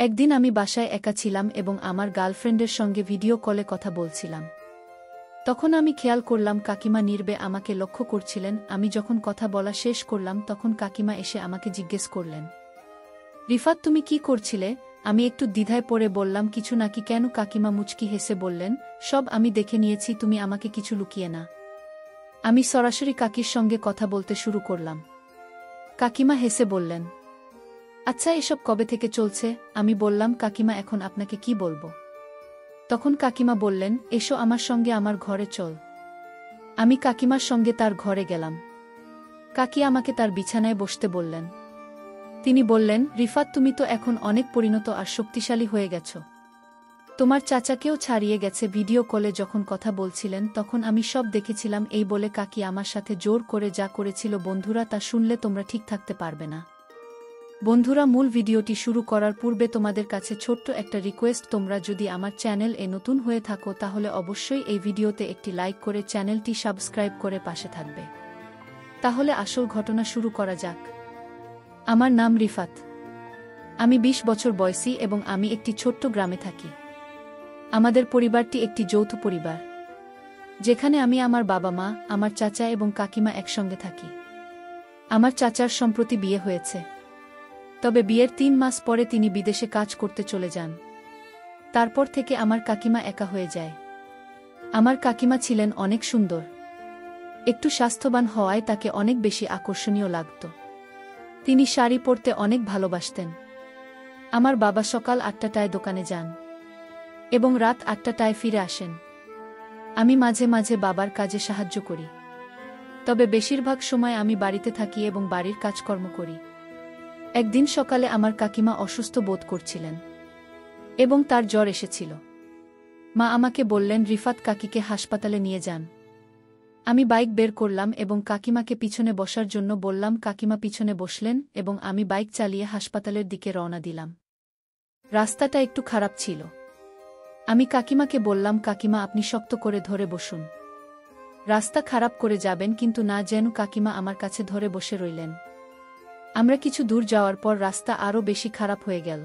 একদিন আমি বাসায় একা ছিলাম এবং আমার গার্লফ্রেন্ডের সঙ্গে ভিডিও কলে কথা বলছিলাম। তখন আমি খেয়াল করলাম কাকিমা নীরবে আমাকে লক্ষ্য করছিলেন। আমি যখন কথা বলা শেষ করলাম তখন কাকিমা এসে আমাকে জিজ্ঞেস করলেন, রিফাত তুমি কি করছিলে? আমি একটু দ্বিধায় পড়ে বললাম, কিছু নাকি। কেন? কাকিমা মুচকি হেসে বললেন, সব আমি দেখে নিয়েছি, তুমি আমাকে কিছু লুকিয়ে না। আমি সরাসরি কাকির সঙ্গে কথা বলতে শুরু করলাম। কাকিমা হেসে বললেন, আচ্ছা এসব কবে থেকে চলছে? আমি বললাম, কাকিমা এখন আপনাকে কি বলবো? তখন কাকিমা বললেন, এসো আমার সঙ্গে আমার ঘরে চল। আমি কাকিমার সঙ্গে তার ঘরে গেলাম। কাকি আমাকে তার বিছানায় বসতে বললেন। তিনি বললেন, রিফাত তুমি তো এখন অনেক পরিণত আর শক্তিশালী হয়ে গেছ। তোমার চাচাকেও ছাড়িয়ে গেছে। ভিডিও কলে যখন কথা বলছিলেন তখন আমি সব দেখেছিলাম। এই বলে কাকি আমার সাথে জোর করে যা করেছিল, বন্ধুরা তা শুনলে তোমরা ঠিক থাকতে পারবে না। বন্ধুরা, মূল ভিডিওটি শুরু করার পূর্বে তোমাদের কাছে ছোট্ট একটা রিকোয়েস্ট, তোমরা যদি আমার চ্যানেল এ নতুন হয়ে থাকো তাহলে অবশ্যই এই ভিডিওতে একটি লাইক করে চ্যানেলটি সাবস্ক্রাইব করে পাশে থাকবে। তাহলে আসল ঘটনা শুরু করা যাক। আমার নাম রিফাত। আমি 20 বছর বয়সী এবং আমি একটি ছোট্ট গ্রামে থাকি। আমাদের পরিবারটি একটি যৌথ পরিবার, যেখানে আমি, আমার বাবা মা, আমার চাচা এবং কাকিমা একসঙ্গে থাকি। আমার চাচার সম্প্রতি বিয়ে হয়েছে, তবে বিয়ের 3 মাস পরে তিনি বিদেশে কাজ করতে চলে যান। তারপর থেকে আমার কাকিমা একা হয়ে যায়। আমার কাকিমা ছিলেন অনেক সুন্দর। একটু স্বাস্থ্যবান হওয়ায় তাকে অনেক বেশি আকর্ষণীয় লাগত। তিনি শাড়ি পরতে অনেক ভালোবাসতেন। আমার বাবা সকাল 8টায় দোকানে যান এবং রাত 8টায় ফিরে আসেন। আমি মাঝে মাঝে বাবার কাজে সাহায্য করি, তবে বেশিরভাগ সময় আমি বাড়িতে থাকি এবং বাড়ির কাজকর্ম করি। একদিন সকালে আমার কাকিমা অসুস্থ বোধ করছিলেন এবং তার জ্বর এসেছিল। মা আমাকে বললেন, রিফাত কাকিকে হাসপাতালে নিয়ে যান। আমি বাইক বের করলাম এবং কাকিমাকে পিছনে বসার জন্য বললাম। কাকিমা পিছনে বসলেন এবং আমি বাইক চালিয়ে হাসপাতালের দিকে রওনা দিলাম। রাস্তাটা একটু খারাপ ছিল। আমি কাকিমাকে বললাম, কাকিমা আপনি শক্ত করে ধরে বসুন, রাস্তা খারাপ করে যাবেন কিন্তু না। যেন কাকিমা আমার কাছে ধরে বসে রইলেন। আমরা কিছু দূর যাওয়ার পর রাস্তা আরও বেশি খারাপ হয়ে গেল,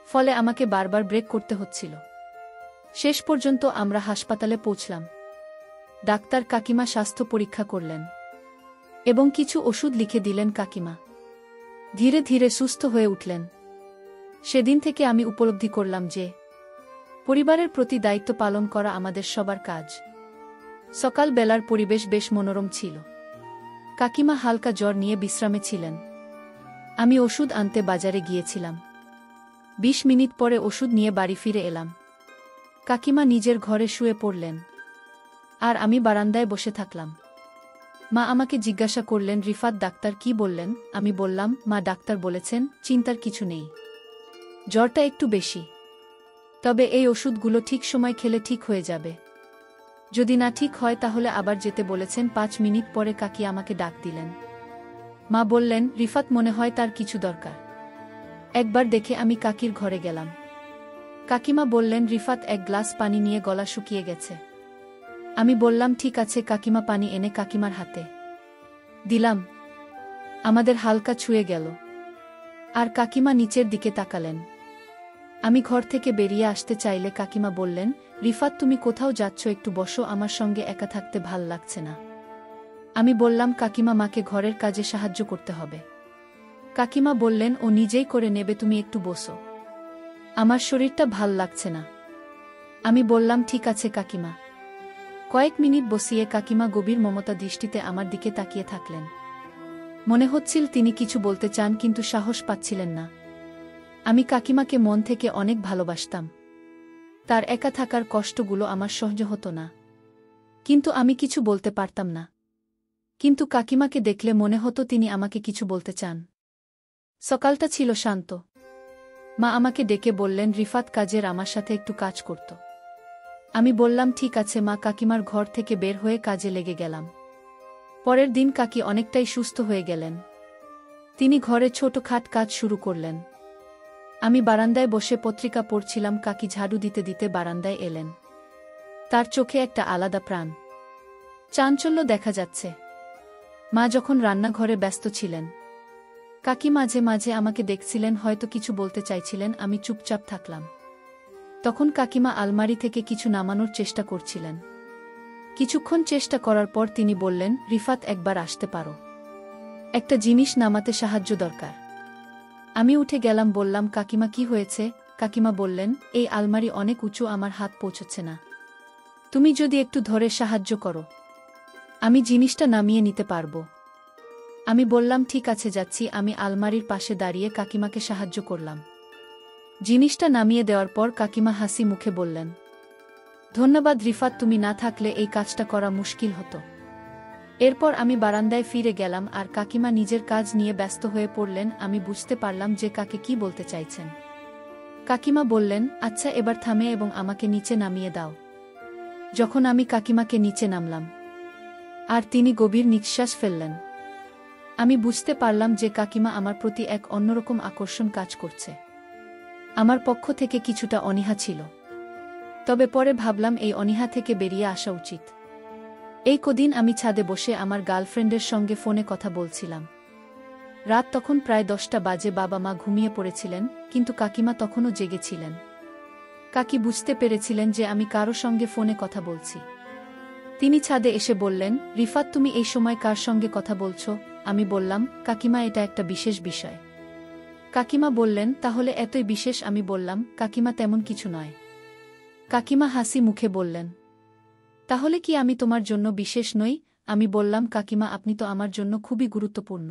ফলে আমাকে বারবার ব্রেক করতে হচ্ছিল। শেষ পর্যন্ত আমরা হাসপাতালে পৌঁছলাম। ডাক্তার কাকিমা স্বাস্থ্য পরীক্ষা করলেন এবং কিছু ওষুধ লিখে দিলেন। কাকিমা ধীরে ধীরে সুস্থ হয়ে উঠলেন। সেদিন থেকে আমি উপলব্ধি করলাম যে পরিবারের প্রতি দায়িত্ব পালন করা আমাদের সবার কাজ। সকাল বেলার পরিবেশ বেশ মনোরম ছিল। কাকিমা হালকা জ্বর নিয়ে বিশ্রামে ছিলেন। আমি ওষুধ আনতে বাজারে গিয়েছিলাম। 20 মিনিট পরে ওষুধ নিয়ে বাড়ি ফিরে এলাম। কাকিমা নিজের ঘরে শুয়ে পড়লেন আর আমি বারান্দায় বসে থাকলাম। মা আমাকে জিজ্ঞাসা করলেন, রিফাত ডাক্তার কি বললেন? আমি বললাম, মা ডাক্তার বলেছেন চিন্তার কিছু নেই, জ্বরটা একটু বেশি, তবে এই ওষুধগুলো ঠিক সময় খেলে ঠিক হয়ে যাবে। যদি না ঠিক হয় তাহলে আবার যেতে বলেছেন। 5 মিনিট পরে কাকি আমাকে ডাক দিলেন। মা বললেন, রিফাত মনে হয় তার কিছু দরকার, একবার দেখে। আমি কাকির ঘরে গেলাম। কাকিমা বললেন, রিফাত 1 গ্লাস পানি নিয়ে, গলা শুকিয়ে গেছে। আমি বললাম, ঠিক আছে। কাকিমা পানি এনে কাকিমার হাতে দিলাম। আমাদের হালকা ছুঁয়ে গেল আর কাকিমা নিচের দিকে তাকালেন। আমি ঘর থেকে বেরিয়ে আসতে চাইলে কাকিমা বললেন, রিফাত তুমি কোথাও যাচ্ছ? একটু বসো, আমার সঙ্গে একা থাকতে ভাল লাগছে না। আমি বললাম, কাকিমা মাকে ঘরের কাজে সাহায্য করতে হবে। কাকিমা বললেন, ও নিজেই করে নেবে, তুমি একটু বসো, আমার শরীরটা ভাল লাগছে না। আমি বললাম, ঠিক আছে কাকিমা। কয়েক মিনিট বসিয়ে কাকিমা গভীর মমতা দৃষ্টিতে আমার দিকে তাকিয়ে থাকলেন। মনে হচ্ছিল তিনি কিছু বলতে চান কিন্তু সাহস পাচ্ছিলেন না। আমি কাকিমাকে মন থেকে অনেক ভালোবাসতাম। তার একা থাকার কষ্টগুলো আমার সহ্য হতো না, কিন্তু আমি কিছু বলতে পারতাম না। কিন্তু কাকিমাকে দেখলে মনে হতো তিনি আমাকে কিছু বলতে চান। সকালটা ছিল শান্ত। মা আমাকে ডেকে বললেন, রিফাত কাজের আমার সাথে একটু কাজ করত। আমি বললাম, ঠিক আছে মা। কাকিমার ঘর থেকে বের হয়ে কাজে লেগে গেলাম। পরের দিন কাকি অনেকটাই সুস্থ হয়ে গেলেন। তিনি ঘরে ছোটখাট কাজ শুরু করলেন। আমি বারান্দায় বসে পত্রিকা পড়ছিলাম। কাকি ঝাড়ু দিতে দিতে বারান্দায় এলেন। তার চোখে একটা আলাদা প্রাণ, চাঞ্চল্য দেখা যাচ্ছে। মা যখন রান্নাঘরে ব্যস্ত ছিলেন, কাকি মাঝে মাঝে আমাকে দেখছিলেন, হয়তো কিছু বলতে চাইছিলেন, আমি চুপচাপ থাকলাম। তখন কাকিমা আলমারি থেকে কিছু নামানোর চেষ্টা করছিলেন। কিছুক্ষণ চেষ্টা করার পর তিনি বললেন, রিফাত, একবার আসতে পারো? একটা জিনিস নামাতে সাহায্য দরকার। আমি উঠে গেলাম, বললাম, কাকিমা কি হয়েছে? কাকিমা বললেন, এই আলমারি অনেক উঁচু, আমার হাত পৌঁছচ্ছে না। তুমি যদি একটু ধরে সাহায্য করো, আমি জিনিসটা নামিয়ে নিতে পারবো। আমি বললাম, ঠিক আছে, যাচ্ছি। আমি আলমারির পাশে দাঁড়িয়ে কাকিমাকে সাহায্য করলাম। জিনিসটা নামিয়ে দেওয়ার পর কাকিমা হাসি মুখে বললেন, ধন্যবাদ রিফাত, তুমি না থাকলে এই কাজটা করা মুশকিল হতো। এরপর আমি বারান্দায় ফিরে গেলাম আর কাকিমা নিজের কাজ নিয়ে ব্যস্ত হয়ে পড়লেন। আমি বুঝতে পারলাম যে কাকে কি বলতে চাইছেন। কাকিমা বললেন, আচ্ছা, এবার থামে এবং আমাকে নিচে নামিয়ে দাও। যখন আমি কাকিমাকে নিচে নামলাম আর তিনি গভীর নিঃশ্বাস ফেললেন, আমি বুঝতে পারলাম যে কাকিমা আমার প্রতি এক অন্যরকম আকর্ষণ কাজ করছে। আমার পক্ষ থেকে কিছুটা অনীহা ছিল, তবে পরে ভাবলাম এই অনীহা থেকে বেরিয়ে আসা উচিত। এই কদিন আমি ছাদে বসে আমার গার্লফ্রেন্ডের সঙ্গে ফোনে কথা বলছিলাম। রাত তখন প্রায় 10টা বাজে। বাবা মা ঘুমিয়ে পড়েছিলেন, কিন্তু কাকিমা তখনও জেগেছিলেন। কাকি বুঝতে পেরেছিলেন যে আমি কারো সঙ্গে ফোনে কথা বলছি। তিনি ছাদে এসে বললেন, রিফাত, তুমি এই সময় কার সঙ্গে কথা বলছো? আমি বললাম, কাকিমা, এটা একটা বিশেষ বিষয়। কাকিমা বললেন, তাহলে এতই বিশেষ? আমি বললাম, কাকিমা, তেমন কিছু নয়। কাকিমা হাসি মুখে বললেন, তাহলে কি আমি তোমার জন্য বিশেষ নই? আমি বললাম, কাকিমা, আপনি তো আমার জন্য খুবই গুরুত্বপূর্ণ।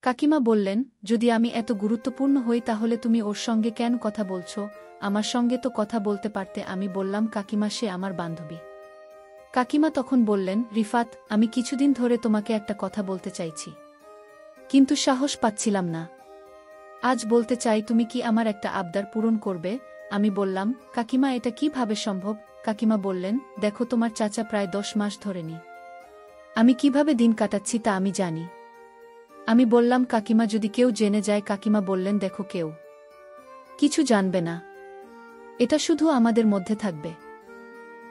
কাকিমা বললেন, যদি আমি এত গুরুত্বপূর্ণ হই তাহলে তুমি ওর সঙ্গে কেন কথা বলছো? আমার সঙ্গে তো কথা বলতে পারতে। আমি বললাম, কাকিমা, সে আমার বান্ধবী। কাকিমা তখন বললেন, রিফাত, আমি কিছুদিন ধরে তোমাকে একটা কথা বলতে চাইছি, কিন্তু সাহস পাচ্ছিলাম না। আজ বলতে চাই, তুমি কি আমার একটা আবদার পূরণ করবে? আমি বললাম, কাকিমা, এটা কিভাবে সম্ভব? কাকিমা বললেন, দেখো, তোমার চাচা প্রায় 10 মাস ধরে নি আমি কিভাবে দিন কাটাচ্ছি তা আমি জানি। আমি বললাম, কাকিমা, যদি কেউ জেনে যায়? কাকিমা বললেন, দেখো, কেউ কিছু জানবে না, এটা শুধু আমাদের মধ্যে থাকবে।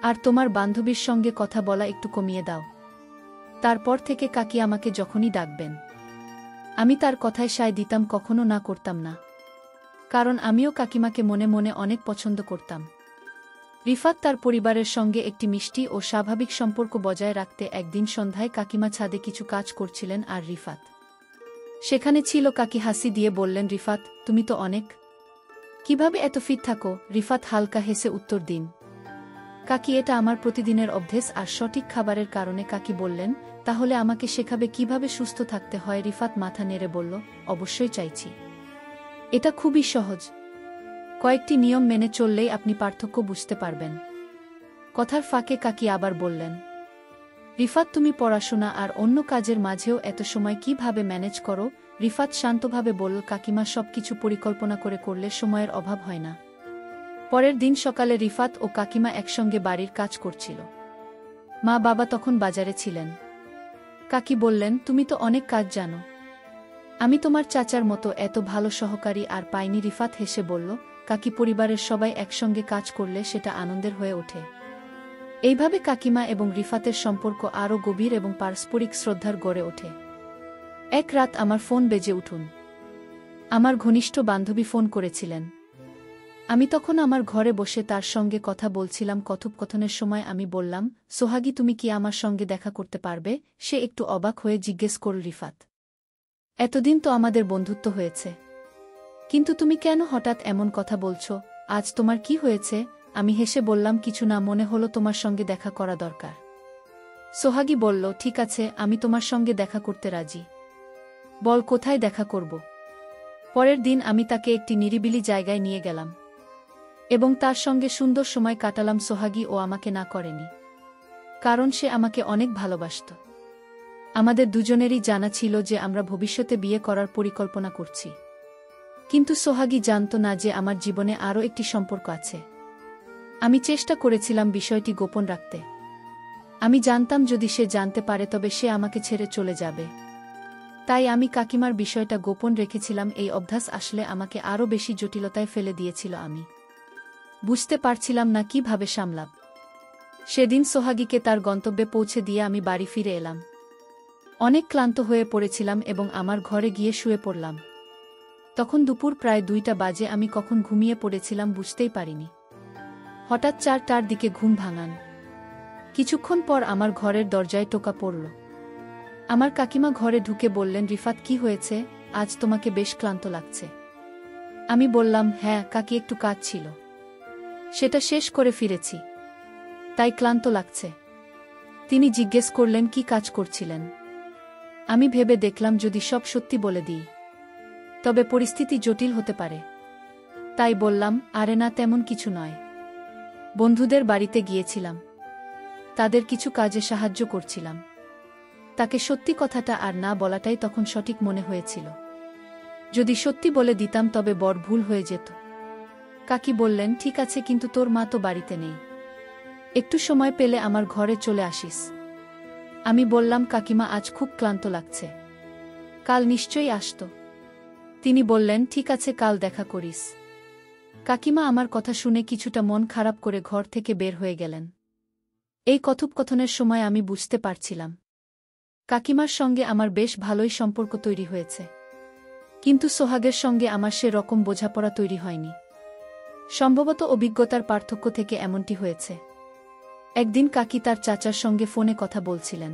আর তোমার বান্ধবীর সঙ্গে কথা বলা একটু কমিয়ে দাও। তারপর থেকে কাকি আমাকে যখনই ডাকবেন আমি তার কথায় সায় দিতাম, কখনো না করতাম না, কারণ আমিও কাকিমাকে মনে মনে অনেক পছন্দ করতাম। রিফাত তার পরিবারের সঙ্গে একটি মিষ্টি ও স্বাভাবিক সম্পর্ক বজায় রাখতে একদিন সন্ধ্যায় কাকিমা ছাদে কিছু কাজ করছিলেন আর রিফাত সেখানে ছিল। কাকি হাসি দিয়ে বললেন, রিফাত, তুমি তো অনেক, কিভাবে এত ফিট থাকো? রিফাত হালকা হেসে উত্তর দিন, কাকি, এটা আমার প্রতিদিনের অভ্যেস আর সঠিক খাবারের কারণে। কাকি বললেন, তাহলে আমাকে শেখাবে কিভাবে সুস্থ থাকতে হয়? রিফাত মাথা নেড়ে বলল, অবশ্যই চাইছি। এটা খুবই সহজ, কয়েকটি নিয়ম মেনে চললেই আপনি পার্থক্য বুঝতে পারবেন। কথার ফাঁকে কাকি আবার বললেন, রিফাত, তুমি পড়াশোনা আর অন্য কাজের মাঝেও এত সময় কিভাবে ম্যানেজ করো? রিফাত শান্তভাবে বলল, কাকিমা, সবকিছু পরিকল্পনা করে করলে সময়ের অভাব হয় না। পরের দিন সকালে রিফাত ও কাকিমা একসঙ্গে বাড়ির কাজ করছিল। মা বাবা তখন বাজারে ছিলেন। কাকি বললেন, তুমি তো অনেক কাজ জানো, আমি তোমার চাচার মতো এত ভালো সহকারী আর পাইনি। রিফাত হেসে বলল, কাকি, পরিবারের সবাই একসঙ্গে কাজ করলে সেটা আনন্দের হয়ে ওঠে। এইভাবে কাকিমা এবং রিফাতের সম্পর্ক আরও গভীর এবং পারস্পরিক শ্রদ্ধার গড়ে ওঠে। এক রাত আমার ফোন বেজে উঠুন। আমার ঘনিষ্ঠ বান্ধবী ফোন করেছিলেন। আমি তখন আমার ঘরে বসে তার সঙ্গে কথা বলছিলাম। কথোপকথনের সময় আমি বললাম, সোহাগী, তুমি কি আমার সঙ্গে দেখা করতে পারবে? সে একটু অবাক হয়ে জিজ্ঞেস করল, রিফাত, এতদিন তো আমাদের বন্ধুত্ব হয়েছে, কিন্তু তুমি কেন হঠাৎ এমন কথা বলছো? আজ তোমার কি হয়েছে? আমি হেসে বললাম, কিছু না, মনে হলো তোমার সঙ্গে দেখা করা দরকার। সোহাগী বলল, ঠিক আছে, আমি তোমার সঙ্গে দেখা করতে রাজি। বল, কোথায় দেখা করব? পরের দিন আমি তাকে একটি নিরিবিলি জায়গায় নিয়ে গেলাম এবং তার সঙ্গে সুন্দর সময় কাটালাম। সোহাগী ও আমাকে না করেনি, কারণ সে আমাকে অনেক ভালোবাসত। আমাদের দুজনেরই জানা ছিল যে আমরা ভবিষ্যতে বিয়ে করার পরিকল্পনা করছি, কিন্তু সোহাগী জানত না যে আমার জীবনে আরও একটি সম্পর্ক আছে। আমি চেষ্টা করেছিলাম বিষয়টি গোপন রাখতে। আমি জানতাম যদি সে জানতে পারে তবে সে আমাকে ছেড়ে চলে যাবে। তাই আমি কাকিমার বিষয়টা গোপন রেখেছিলাম। এই অভ্যাস আসলে আমাকে আরও বেশি জটিলতায় ফেলে দিয়েছিল। আমি বুঝতে পারছিলাম না কিভাবে সামলাব। সেদিন সোহাগীকে তার গন্তব্যে পৌঁছে দিয়ে আমি বাড়ি ফিরে এলাম। অনেক ক্লান্ত হয়ে পড়েছিলাম এবং আমার ঘরে গিয়ে শুয়ে পড়লাম। তখন দুপুর প্রায় 2টা বাজে। আমি কখন ঘুমিয়ে পড়েছিলাম বুঝতেই পারিনি। হঠাৎ 4টার দিকে ঘুম ভাঙান। কিছুক্ষণ পর আমার ঘরের দরজায় টোকা পড়ল। আমার কাকিমা ঘরে ঢুকে বললেন, রিফাত, কি হয়েছে? আজ তোমাকে বেশ ক্লান্ত লাগছে। আমি বললাম, হ্যাঁ কাকি, একটু কাজ ছিল, সেটা শেষ করে ফিরেছি, তাই ক্লান্ত লাগছে। তিনি জিজ্ঞেস করলেন, কি কাজ করছিলেন? আমি ভেবে দেখলাম যদি সব সত্যি বলে দিই তবে পরিস্থিতি জটিল হতে পারে। তাই বললাম, আরে না, তেমন কিছু নয়। বন্ধুদের বাড়িতে গিয়েছিলাম, তাদের কিছু কাজে সাহায্য করছিলাম। তাকে সত্যি কথাটা আর না বলাটাই তখন সঠিক মনে হয়েছিল। যদি সত্যি বলে দিতাম তবে বড় ভুল হয়ে যেত। কাকি বললেন, ঠিক আছে, কিন্তু তোর মা তো বাড়িতে নেই, একটু সময় পেলে আমার ঘরে চলে আসিস। আমি বললাম, কাকিমা, আজ খুব ক্লান্ত লাগছে, কাল নিশ্চয়ই আসতো। তিনি বললেন, ঠিক আছে, কাল দেখা করিস। কাকিমা আমার কথা শুনে কিছুটা মন খারাপ করে ঘর থেকে বের হয়ে গেলেন। এই কথোপকথনের সময় আমি বুঝতে পারছিলাম কাকিমার সঙ্গে আমার বেশ ভালোই সম্পর্ক তৈরি হয়েছে, কিন্তু সোহাগের সঙ্গে আমার সে রকম বোঝাপড়া তৈরি হয়নি। সম্ভবত অভিজ্ঞতার পার্থক্য থেকে এমনটি হয়েছে। একদিন কাকি তার চাচার সঙ্গে ফোনে কথা বলছিলেন।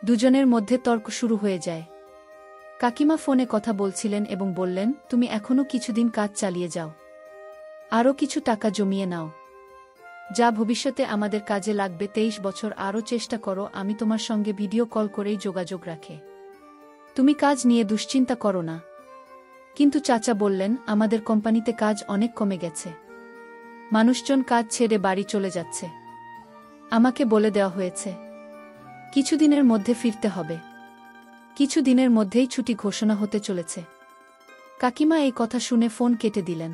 দুজনের মধ্যে তর্ক শুরু হয়ে যায়। কাকিমা ফোনে কথা বলছিলেন এবং বললেন, তুমি এখনও কিছুদিন কাজ চালিয়ে যাও, আরও কিছু টাকা জমিয়ে নাও, যা ভবিষ্যতে আমাদের কাজে লাগবে। 23 বছর আরও চেষ্টা করো, আমি তোমার সঙ্গে ভিডিও কল করেই যোগাযোগ রাখে। তুমি কাজ নিয়ে দুশ্চিন্তা করো না। কিন্তু চাচা বললেন, আমাদের কোম্পানিতে কাজ অনেক কমে গেছে, মানুষজন কাজ ছেড়ে বাড়ি চলে যাচ্ছে। আমাকে বলে দেওয়া হয়েছে কিছুদিনের মধ্যে ফিরতে হবে, কিছুদিনের মধ্যেই ছুটি ঘোষণা হতে চলেছে। কাকিমা এই কথা শুনে ফোন কেটে দিলেন।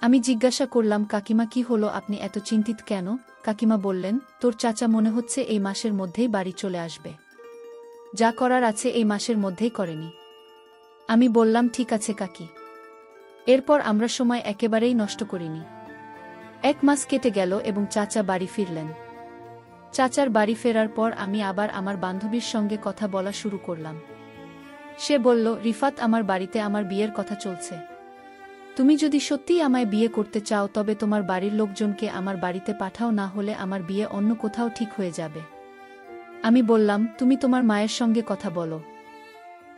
আমি জিজ্ঞাসা করলাম, কাকিমা, কি হলো, আপনি এত চিন্তিত কেন? কাকিমা বললেন, তোর চাচা মনে হচ্ছে এই মাসের মধ্যেই বাড়ি চলে আসবে, যা করার আছে এই মাসের মধ্যেই করেনি। আমি বললাম, ঠিক আছে কাকি। এরপর আমরা সময় একেবারেই নষ্ট করিনি। 1 মাস কেটে গেল এবং চাচা বাড়ি ফিরলেন। চাচার বাড়ি ফেরার পর আমি আবার আমার বান্ধবীর সঙ্গে কথা বলা শুরু করলাম। সে বলল, রিফাত, আমার বাড়িতে আমার বিয়ের কথা চলছে। তুমি যদি সত্যিই আমায় বিয়ে করতে চাও তবে তোমার বাড়ির লোকজনকে আমার বাড়িতে পাঠাও, না হলে আমার বিয়ে অন্য কোথাও ঠিক হয়ে যাবে। আমি বললাম, তুমি তোমার মায়ের সঙ্গে কথা বলো।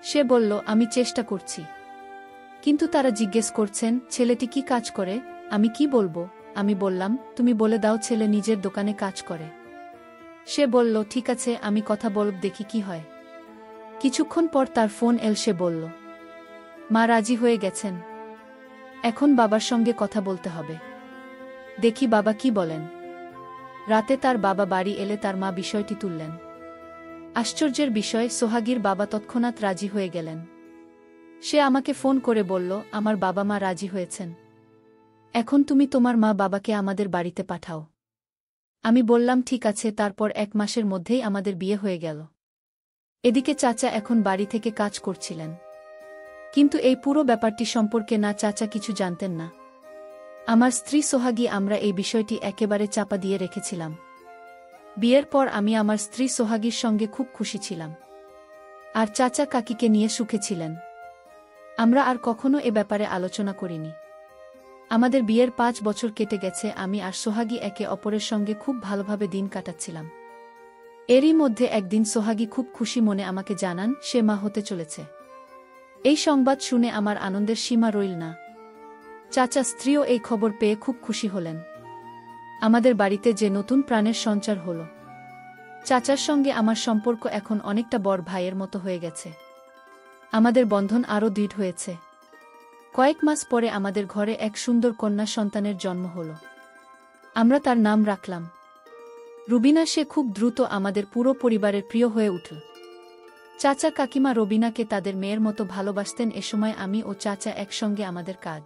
সে বলল, আমি চেষ্টা করছি, কিন্তু তারা জিজ্ঞেস করছেন ছেলেটি কি কাজ করে। আমি কি বলবো? আমি বললাম, তুমি বলে দাও ছেলে নিজের দোকানে কাজ করে। সে বলল, ঠিক আছে, আমি কথা বলব, দেখি কি হয়। কিছুক্ষণ পর তার ফোন এল। সে বলল, মা রাজি হয়ে গেছেন, এখন বাবার সঙ্গে কথা বলতে হবে, দেখি বাবা কি বলেন। রাতে তার বাবা বাড়ি এলে তার মা বিষয়টি তুললেন। আশ্চর্যের বিষয়, সোহাগীর বাবা তৎক্ষণাৎ রাজি হয়ে গেলেন। সে আমাকে ফোন করে বলল, আমার বাবা মা রাজি হয়েছেন, এখন তুমি তোমার মা বাবাকে আমাদের বাড়িতে পাঠাও। আমি বললাম, ঠিক আছে। তারপর 1 মাসের মধ্যেই আমাদের বিয়ে হয়ে গেল। এদিকে চাচা এখন বাড়ি থেকে কাজ করছিলেন, কিন্তু এই পুরো ব্যাপারটি সম্পর্কে না চাচা কিছু জানতেন না। আমার স্ত্রী সোহাগী, আমরা এই বিষয়টি একেবারে চাপা দিয়ে রেখেছিলাম। বিয়ের পর আমি আমার স্ত্রী সোহাগীর সঙ্গে খুব খুশি ছিলাম, আর চাচা কাকিকে নিয়ে সুখে ছিলেন। আমরা আর কখনো এ ব্যাপারে আলোচনা করিনি। আমাদের বিয়ের 5 বছর কেটে গেছে, আমি আর সোহাগী একে অপরের সঙ্গে খুব ভালোভাবে দিন কাটাচ্ছিলাম। এরই মধ্যে একদিন সোহাগী খুব খুশি মনে আমাকে জানান সে মা হতে চলেছে। এই সংবাদ শুনে আমার আনন্দের সীমা রইল না। চাচা স্ত্রীও এই খবর পেয়ে খুব খুশি হলেন। আমাদের বাড়িতে যে নতুন প্রাণের সঞ্চার হল। চাচার সঙ্গে আমার সম্পর্ক এখন অনেকটা বড় ভাইয়ের মতো হয়ে গেছে। আমাদের বন্ধন আরও দৃঢ় হয়েছে। কয়েক মাস পরে আমাদের ঘরে এক সুন্দর কন্যা সন্তানের জন্ম হল। আমরা তার নাম রাখলাম রুবিনা। সে খুব দ্রুত আমাদের পুরো পরিবারের প্রিয় হয়ে উঠল। চাচা কাকিমা রবিনাকে তাদের মেয়ের মতো ভালোবাসতেন। এ সময় আমি ও চাচা একসঙ্গে আমাদের কাজ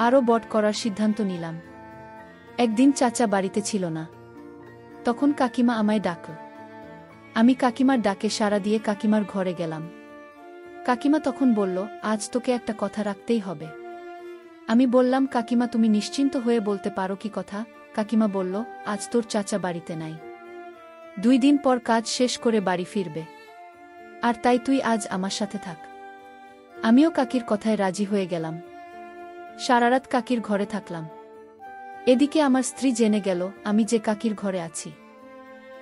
আরও বড় করার সিদ্ধান্ত নিলাম। একদিন চাচা বাড়িতে ছিল না, তখন কাকিমা আমায় ডাকল। আমি কাকিমার ডাকে সাড়া দিয়ে কাকিমার ঘরে গেলাম। কাকিমা তখন বলল, আজ তোকে একটা কথা রাখতেই হবে। আমি বললাম, কাকিমা তুমি নিশ্চিন্ত হয়ে বলতে পারো কি কথা? কাকিমা বলল, আজ তোর চাচা বাড়িতে নাই, 2 দিন পর কাজ শেষ করে বাড়ি ফিরবে। আর তাই তুই আজ আমার সাথে থাক। আমিও কাকির কথায় রাজি হয়ে গেলাম। সারারাত কাকির ঘরে থাকলাম। এদিকে আমার স্ত্রী জেনে গেল আমি যে কাকির ঘরে আছি।